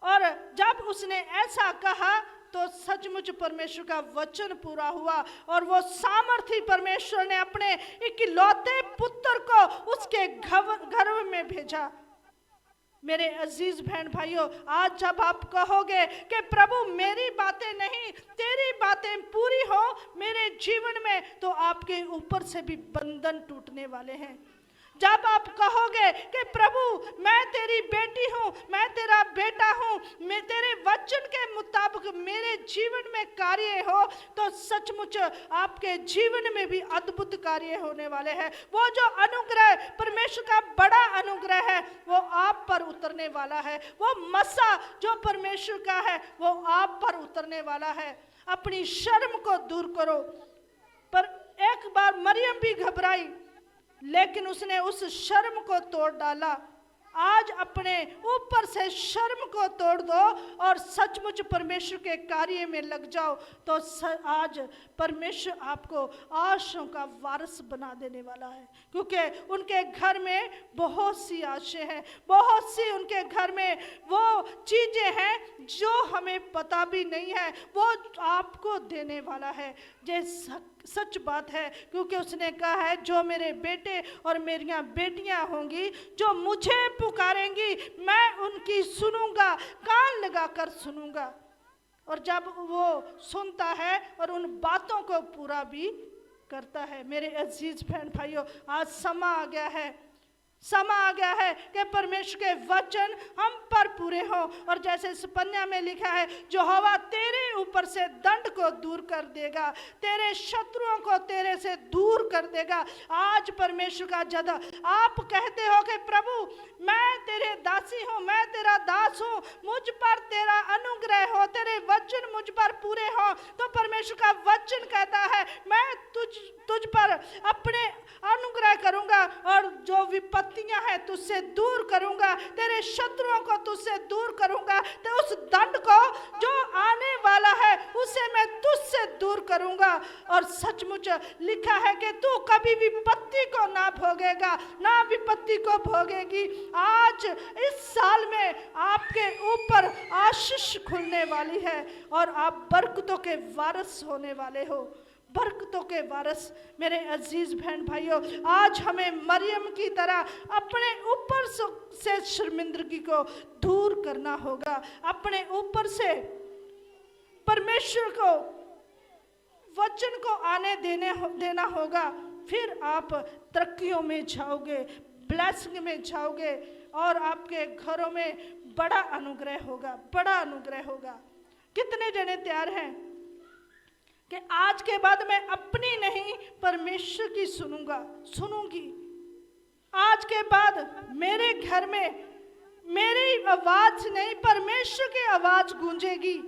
और जब उसने ऐसा कहा तो सचमुच परमेश्वर का वचन पूरा हुआ और वो सामर्थी परमेश्वर ने अपने इकलौते पुत्र को उसके घर में भेजा। मेरे अजीज बहन भाइयों, आज जब आप कहोगे कि प्रभु मेरी बातें नहीं तेरी बातें पूरी हो मेरे जीवन में, तो आपके ऊपर से भी बंधन टूटने वाले हैं। जब आप कहोगे कि प्रभु मैं तेरी बेटी हूँ, मैं तेरा बेटा हूँ, मैं तेरे वचन के मुताबिक मेरे जीवन में कार्य हो, तो सचमुच आपके जीवन में भी अद्भुत कार्य होने वाले हैं। वो जो अनुग्रह परमेश्वर का बड़ा अनुग्रह है वो आप पर उतरने वाला है। वो मसा जो परमेश्वर का है वो आप पर उतरने वाला है। अपनी शर्म को दूर करो। पर एक बार मरियम भी घबराई, लेकिन उसने उस शर्म को तोड़ डाला। आज अपने ऊपर से शर्म को तोड़ दो और सचमुच परमेश्वर के कार्य में लग जाओ, तो आज परमेश्वर आपको आशीषों का वारिस बना देने वाला है। क्योंकि उनके घर में बहुत सी आशीष हैं, बहुत सी उनके घर में वो चीजें हैं जो हमें पता भी नहीं है, वो आपको देने वाला है। ये सच बात है, क्योंकि उसने कहा है जो मेरे बेटे और मेरियां बेटियां होंगी जो मुझे पुकारेंगी मैं उनकी सुनूंगा, कान लगाकर सुनूंगा। और जब वो सुनता है और उन बातों को पूरा भी करता है। मेरे अजीज बहन भाइयों, आज समा आ गया है, समा आ गया है कि परमेश्वर के वचन हम पर पूरे हो। और जैसे इस पन्या में लिखा है, यहोवा तेरे ऊपर से दंड को दूर कर देगा, तेरे शत्रुओं को तेरे से दूर कर देगा। आज परमेश्वर का जद आप कहते हो कि प्रभु मैं तेरे दासी हूँ, मैं तेरा दास हूँ, मुझ पर तेरा अनुग्रह हो, तेरे वचन मुझ पर पूरे हो, तो परमेश्वर का वचन कहता है मैं तुझ पर अपने अनुग्रह करूंगा और जो विपत्तियां हैं तुझसे दूर करूंगा, तेरे शत्रुओं को तुझसे दूर करूंगा, तो उस दंड को जो आने वाला है उसे मैं तुझसे दूर करूंगा। और सचमुच लिखा है कि तू कभी विपत्ति को ना भोगेगा, ना विपत्ति को भोगेगी। आज इस साल में में आपके ऊपर आशीष खुलने वाली है और आप बरकतों के वारिस होने वाले हो, बरकतों के वारिस। मेरे अजीज बहन भाइयों, आज हमें मरियम की तरह अपने ऊपर से शर्मिंदगी को दूर करना होगा, अपने ऊपर से परमेश्वर को वचन को आने देना होगा। फिर आप तरक्कियों में जाओगे, ब्लेसिंग में जाओगे और आपके घरों में बड़ा अनुग्रह होगा, बड़ा अनुग्रह होगा। कितने जने तैयार हैं कि आज के बाद मैं अपनी नहीं परमेश्वर की सुनूंगी। आज के बाद मेरे घर में मेरी आवाज नहीं, परमेश्वर की आवाज गूंजेगी।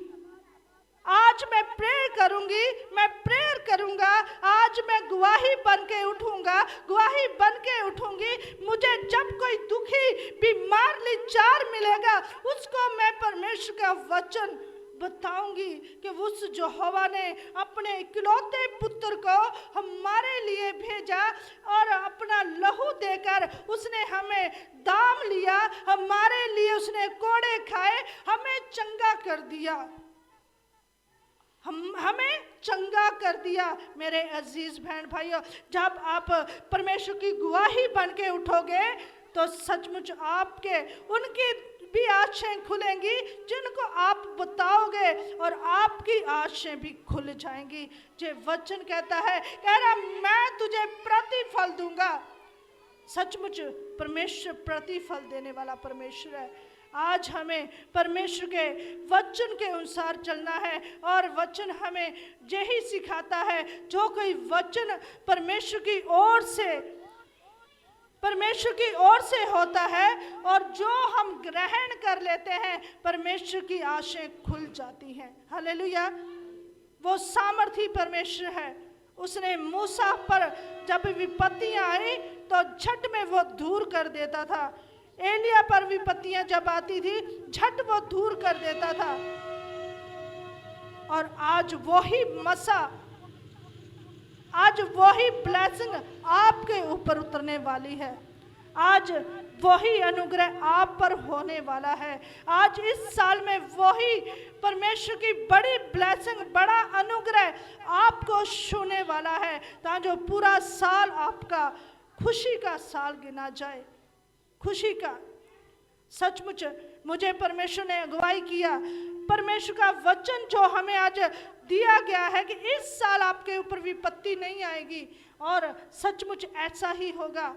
आज मैं प्रेयर करूंगी, मैं प्रेयर करूंगा। आज मैं गवाही बन के उठूंगा, गवाही बन के उठूंगी। मुझे जब कोई दुखी बीमार लाचार मिलेगा, उसको मैं परमेश्वर का वचन बताऊंगी कि उस यहोवा ने अपने इकलौते पुत्र को हमारे लिए भेजा और अपना लहू देकर उसने हमें दाम लिया, हमारे लिए उसने कोड़े खाए, हमें चंगा कर दिया, हमें चंगा कर दिया। मेरे अजीज बहन भाइयों, जब आप परमेश्वर की गवाही बन के उठोगे तो सचमुच आपके उनकी भी आँखें खुलेंगी जिनको आप बताओगे और आपकी आँखें भी खुल जाएंगी। जो वचन कहता है, कह रहा मैं तुझे प्रतिफल दूंगा। सचमुच परमेश्वर प्रतिफल देने वाला परमेश्वर है। आज हमें परमेश्वर के वचन के अनुसार चलना है और वचन हमें यही सिखाता है, जो कोई वचन परमेश्वर की ओर से होता है और जो हम ग्रहण कर लेते हैं, परमेश्वर की आँखें खुल जाती हैं। हालेलुया। वो सामर्थी परमेश्वर है। उसने मूसा पर जब विपत्तियां आई तो झट में वो दूर कर देता था। एलिया पर विपत्तियां जब आती थी, झट वो दूर कर देता था। और आज वही मसा, आज वही ब्लेसिंग आपके ऊपर उतरने वाली है। आज वही अनुग्रह आप पर होने वाला है। आज इस साल में वही परमेश्वर की बड़ी ब्लेसिंग, बड़ा अनुग्रह आपको छूने वाला है, ताकि जो पूरा साल आपका खुशी का साल गिना जाए, खुशी का। सचमुच मुझे परमेश्वर ने अगुवाई किया। परमेश्वर का वचन जो हमें आज दिया गया है कि इस साल आपके ऊपर विपत्ति नहीं आएगी, और सचमुच ऐसा ही होगा,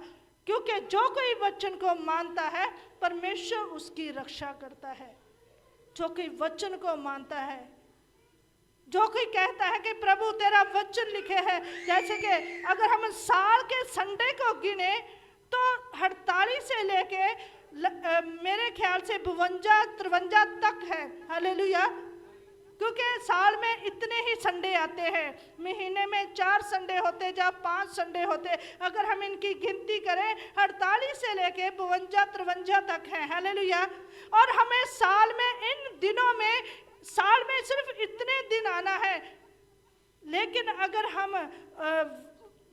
क्योंकि जो कोई वचन को मानता है परमेश्वर उसकी रक्षा करता है। जो कोई वचन को मानता है, जो कोई कहता है कि प्रभु तेरा वचन लिखे है, जैसे कि अगर हम साल के संडे को गिने तो 48 से लेके मेरे ख्याल से 52-53 तक है। हालेलुया। क्योंकि साल में इतने ही संडे आते हैं, महीने में 4 संडे होते या 5 संडे होते। अगर हम इनकी गिनती करें 48 से लेके 52-53 तक है। हालेलुया। और हमें साल में इन दिनों में, साल में सिर्फ इतने दिन आना है। लेकिन अगर हम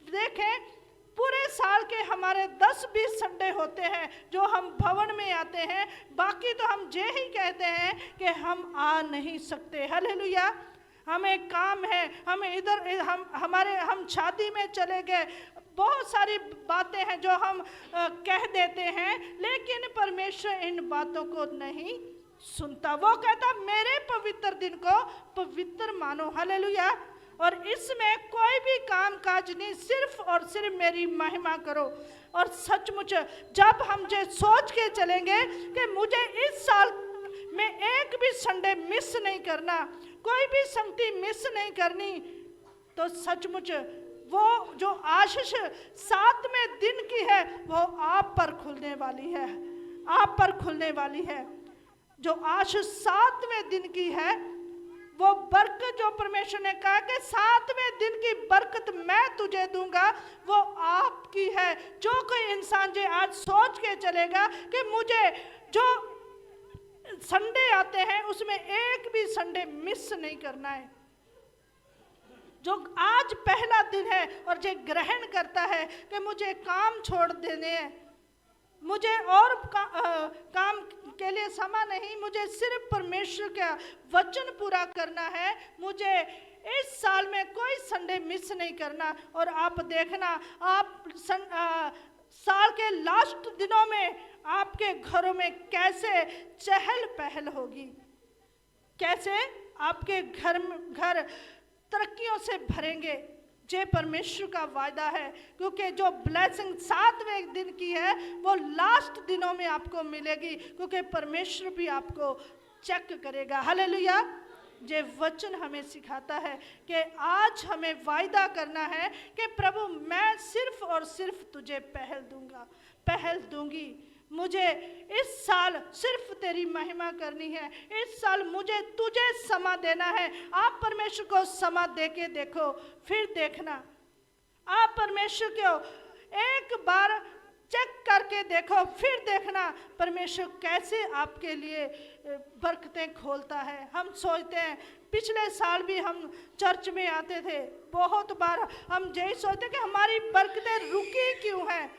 देखें, पूरे साल के हमारे 10-20 संडे होते हैं जो हम भवन में आते हैं, बाकी तो हम ये ही कहते हैं कि हम आ नहीं सकते। हालेलुया। हमें काम है, हमें इधर हम शादी में चले गए, बहुत सारी बातें हैं जो हम कह देते हैं, लेकिन परमेश्वर इन बातों को नहीं सुनता। वो कहता मेरे पवित्र दिन को पवित्र मानो। हालेलुया। और इसमें कोई भी काम काज नहीं, सिर्फ और सिर्फ मेरी महिमा करो। और सचमुच जब हम ये सोच के चलेंगे कि मुझे इस साल में एक भी संडे मिस नहीं करना, कोई भी संगति मिस नहीं करनी, तो सचमुच वो जो आशीष 7वें दिन की है वो आप पर खुलने वाली है, आप पर खुलने वाली है। जो आशीष 7वें दिन की है, वो बरकत जो परमेश्वर ने कहा कि 7वें दिन की बरकत मैं तुझे दूंगा, वो आपकी है। जो कोई इंसान जो आज सोच के चलेगा कि मुझे जो संडे आते हैं उसमें एक भी संडे मिस नहीं करना है, जो आज पहला दिन है और जो ग्रहण करता है कि मुझे काम छोड़ देने हैं, मुझे और काम के लिए समय नहीं, मुझे सिर्फ परमेश्वर का वचन पूरा करना है। मुझे इस साल में कोई संडे मिस नहीं करना। और आप देखना, आप साल के लास्ट दिनों में आपके घरों में कैसे चहल पहल होगी, कैसे आपके घर तरक्कियों से भरेंगे। जे परमेश्वर का वायदा है, क्योंकि जो ब्लेसिंग 7वें दिन की है वो लास्ट दिनों में आपको मिलेगी, क्योंकि परमेश्वर भी आपको चेक करेगा। हालेलुया। ये वचन हमें सिखाता है कि आज हमें वायदा करना है कि प्रभु मैं सिर्फ और सिर्फ तुझे पहल दूंगा, पहल दूंगी। मुझे इस साल सिर्फ तेरी महिमा करनी है। इस साल मुझे तुझे समय देना है। आप परमेश्वर को समय देके देखो, फिर देखना। आप परमेश्वर को एक बार चेक करके देखो, फिर देखना परमेश्वर कैसे आपके लिए बरकतें खोलता है। हम सोचते हैं, पिछले साल भी हम चर्च में आते थे, बहुत बार हम यही सोचते कि हमारी बरकतें रुकी क्यों हैं।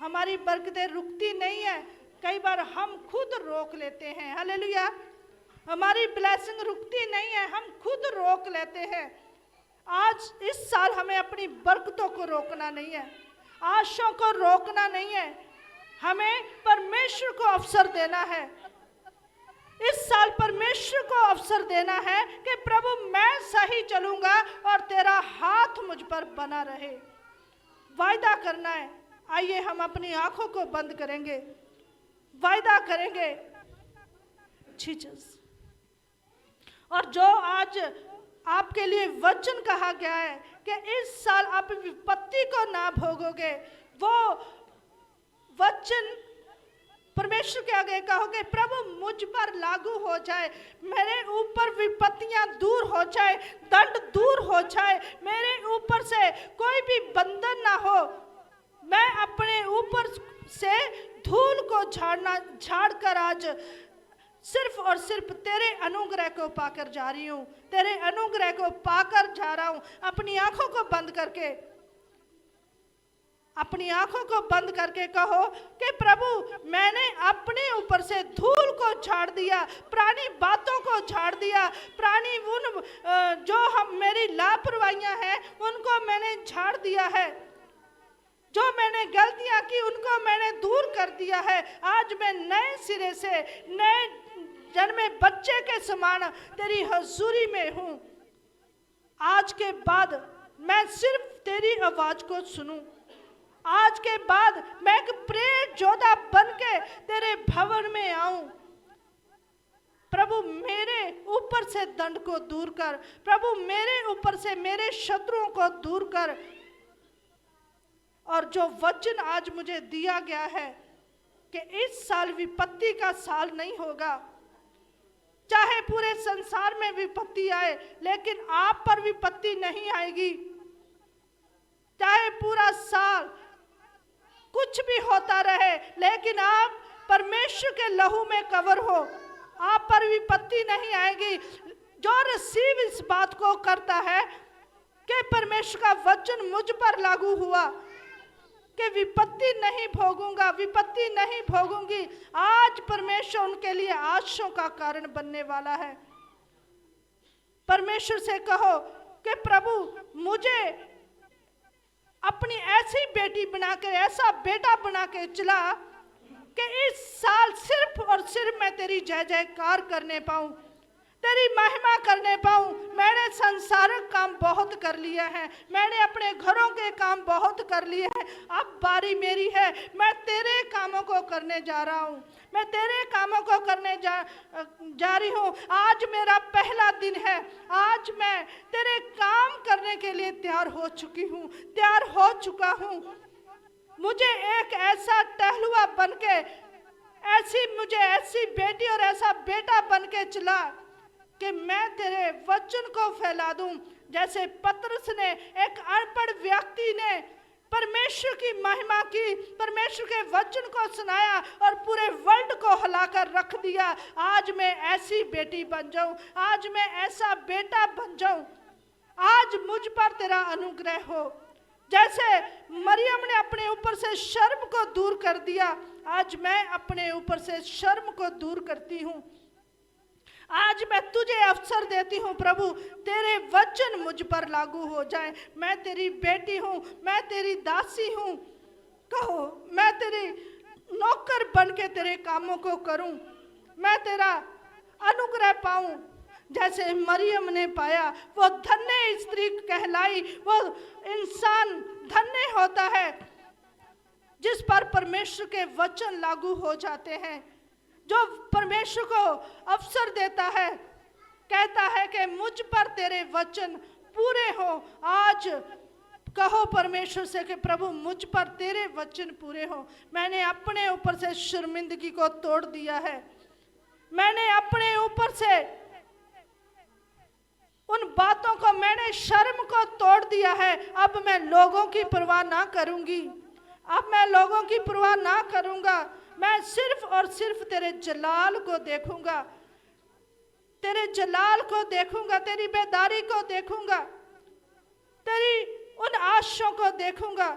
हमारी बरकतें रुकती नहीं है, कई बार हम खुद रोक लेते हैं। हालेलुया। हमारी ब्लेसिंग रुकती नहीं है, हम खुद रोक लेते हैं। आज इस साल हमें अपनी बरकतों को रोकना नहीं है, आशाओं को रोकना नहीं है, हमें परमेश्वर को अवसर देना है। इस साल परमेश्वर को अवसर देना है कि प्रभु मैं सही चलूंगा और तेरा हाथ मुझ पर बना रहे। वायदा करना है। आइए हम अपनी आंखों को बंद करेंगे, वायदा करेंगे जीसस। और जो आज आपके लिए वचन कहा गया है कि इस साल आप विपत्ति को ना भोगोगे, वो वचन परमेश्वर के आगे कहोगे प्रभु मुझ पर लागू हो जाए, मेरे ऊपर विपत्तियां दूर हो जाए, दंड दूर हो जाए, मेरे ऊपर से कोई भी बंधन ना हो। मैं अपने ऊपर से धूल को झाड़कर आज सिर्फ और सिर्फ तेरे अनुग्रह को पाकर जा रही हूँ, तेरे अनुग्रह को पाकर जा रहा हूँ। अपनी आंखों को बंद करके, अपनी आंखों को बंद करके कहो कि प्रभु मैंने अपने ऊपर से धूल को झाड़ दिया, पुरानी बातों को झाड़ दिया, पुरानी उन जो हम मेरी लापरवाहियां हैं उनको मैंने झाड़ दिया है, जो मैंने गलतियां की उनको मैंने दूर कर दिया है। आज मैं नए सिरे से नए जन्मे बच्चे के समान तेरी हजूरी में हूं। आज के बाद मैं सिर्फ तेरी आवाज को सुनूं। आज के बाद मैं एक प्रेरित योद्धा बन के तेरे भवन में आऊं। प्रभु मेरे ऊपर से दंड को दूर कर, प्रभु मेरे ऊपर से मेरे शत्रुओं को दूर कर। और जो वचन आज मुझे दिया गया है कि इस साल विपत्ति का साल नहीं होगा, चाहे पूरे संसार में विपत्ति आए लेकिन आप पर विपत्ति नहीं आएगी। चाहे पूरा साल कुछ भी होता रहे लेकिन आप परमेश्वर के लहू में कवर हो, आप पर विपत्ति नहीं आएगी। जो रिसीव इस बात को करता है कि परमेश्वर का वचन मुझ पर लागू हुआ कि विपत्ति नहीं भोगूंगा, विपत्ति नहीं भोगूंगी, आज परमेश्वर उनके लिए आशाओं का कारण बनने वाला है। परमेश्वर से कहो कि प्रभु मुझे अपनी ऐसी बेटी बनाकर, ऐसा बेटा बना के चला कि इस साल सिर्फ और सिर्फ मैं तेरी जय जयकार करने पाऊं, तेरी महिमा करने पाऊं। मैंने संसारिक काम बहुत कर लिया है, मैंने अपने घरों के काम बहुत कर लिए हैं, अब बारी मेरी है। मैं तेरे कामों को करने जा रहा हूं, मैं तेरे कामों को करने जा रही हूं। आज मेरा पहला दिन है, आज मैं तेरे काम करने के लिए तैयार हो चुकी हूं, तैयार हो चुका हूं। मुझे एक ऐसा टहलुआ बन के, मुझे ऐसी बेटी और ऐसा बेटा बन के चला कि मैं तेरे वचन को फैला दूं। जैसे पतरस ने, एक अनपढ़ व्यक्ति ने परमेश्वर की महिमा की, परमेश्वर के वचन को सुनाया और पूरे वर्ल्ड को हिलाकर रख दिया। आज मैं ऐसी बेटी बन जाऊं, आज मैं ऐसा बेटा बन जाऊं। आज मुझ पर तेरा अनुग्रह हो। जैसे मरियम ने अपने ऊपर से शर्म को दूर कर दिया, आज मैं अपने ऊपर से शर्म को दूर करती हूँ। आज मैं तुझे अवसर देती हूँ प्रभु, तेरे वचन मुझ पर लागू हो जाए। मैं तेरी बेटी हूँ, मैं तेरी दासी हूँ। कहो मैं तेरी नौकर बन के तेरे कामों को करूं, मैं तेरा अनुग्रह पाऊं जैसे मरियम ने पाया। वो धन्य स्त्री कहलाई। वो इंसान धन्य होता है जिस पर परमेश्वर के वचन लागू हो जाते हैं, जो परमेश्वर को अवसर देता है, कहता है कि मुझ पर तेरे वचन पूरे हो। आज कहो परमेश्वर से कि प्रभु मुझ पर तेरे वचन पूरे हो। मैंने अपने ऊपर से शर्मिंदगी को तोड़ दिया है, मैंने अपने ऊपर से उन बातों को, मैंने शर्म को तोड़ दिया है। अब मैं लोगों की परवाह ना करूंगी, अब मैं लोगों की परवाह ना करूंगा। मैं सिर्फ और सिर्फ तेरे जलाल को देखूंगा, तेरे जलाल को देखूंगा, तेरी बेदारी को देखूंगा, तेरी उन आशीषों को देखूंगा,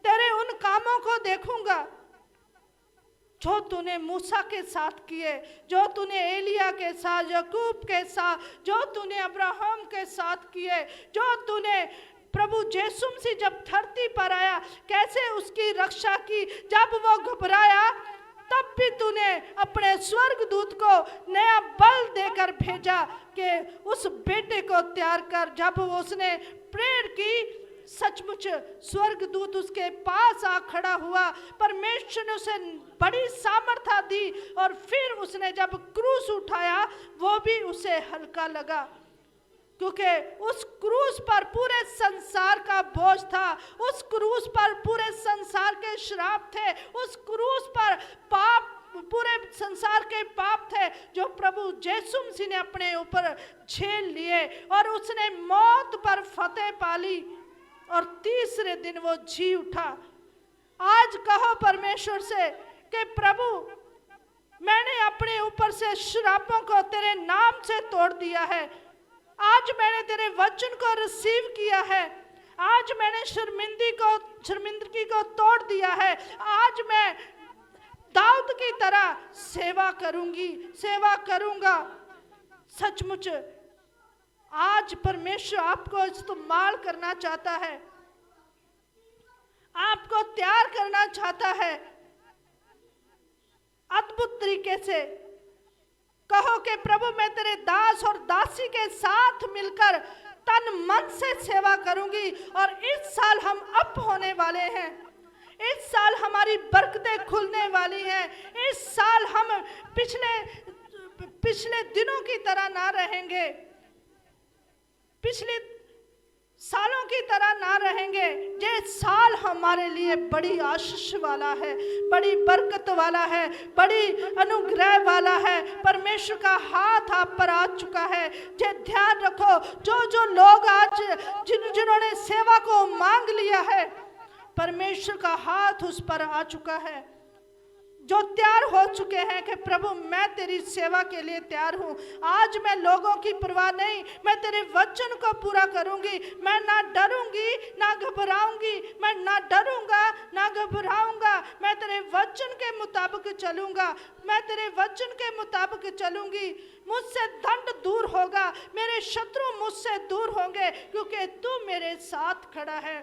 तेरे उन कामों को देखूंगा जो तूने मूसा के साथ किए, जो तूने एलिया के साथ, याकूब के साथ, जो तूने अब्राहम के साथ किए, जो तूने प्रभु यीशु मसीह जब धरती पर आया कैसे उसकी रक्षा की। जब वो घबराया तब भी तूने अपने स्वर्गदूत को नया बल देकर भेजा कि उस बेटे को तैयार कर। जब उसने प्रेयर की, सचमुच स्वर्गदूत उसके पास आ खड़ा हुआ। परमेश्वर ने उसे बड़ी सामर्थ्य दी और फिर उसने जब क्रूस उठाया वो भी उसे हल्का लगा, क्योंकि उस क्रूस पर पूरे संसार का बोझ था, उस क्रूस पर पूरे संसार के श्राप थे, उस क्रूस पर पाप, पूरे संसार के पाप थे जो प्रभु यीशु मसीह ने अपने ऊपर झेल लिए और उसने मौत पर फतेह पाली और तीसरे दिन वो जी उठा। आज कहो परमेश्वर से कि प्रभु मैंने अपने ऊपर से श्रापों को तेरे नाम से तोड़ दिया है। आज मैंने तेरे वचन को रिसीव किया है। आज मैंने शर्मिंदगी को तोड़ दिया है। आज मैं दाऊद की तरह सेवा करूंगी, सेवा करूंगा। सचमुच आज परमेश्वर आपको इस्तेमाल करना चाहता है, आपको तैयार करना चाहता है अद्भुत तरीके से। कहो कि प्रभु मैं तेरे दास और दासी के साथ मिलकर तन मन से सेवा करूंगी। और इस साल हम अप होने वाले हैं, इस साल हमारी बरकतें खुलने वाली हैं। इस साल हम पिछले दिनों की तरह ना रहेंगे, पिछले सालों की तरह ना रहेंगे। ये साल हमारे लिए बड़ी आशीष वाला है, बड़ी बरकत वाला है, बड़ी अनुग्रह वाला है। परमेश्वर का हाथ आप पर आ चुका है। ये ध्यान रखो, जो लोग आज जिन्होंने सेवा को मांग लिया है, परमेश्वर का हाथ उस पर आ चुका है। जो तैयार हो चुके हैं कि प्रभु मैं तेरी सेवा के लिए तैयार हूँ। आज मैं लोगों की परवाह नहीं, मैं तेरे वचन को पूरा करूंगी। मैं ना डरूंगी ना घबराऊंगी, मैं ना डरूंगा ना घबराऊंगा। मैं तेरे वचन के मुताबिक चलूंगा, मैं तेरे वचन के मुताबिक चलूंगी। मुझसे दंड दूर होगा, मेरे शत्रु मुझसे दूर होंगे, क्योंकि तू मेरे साथ खड़ा है।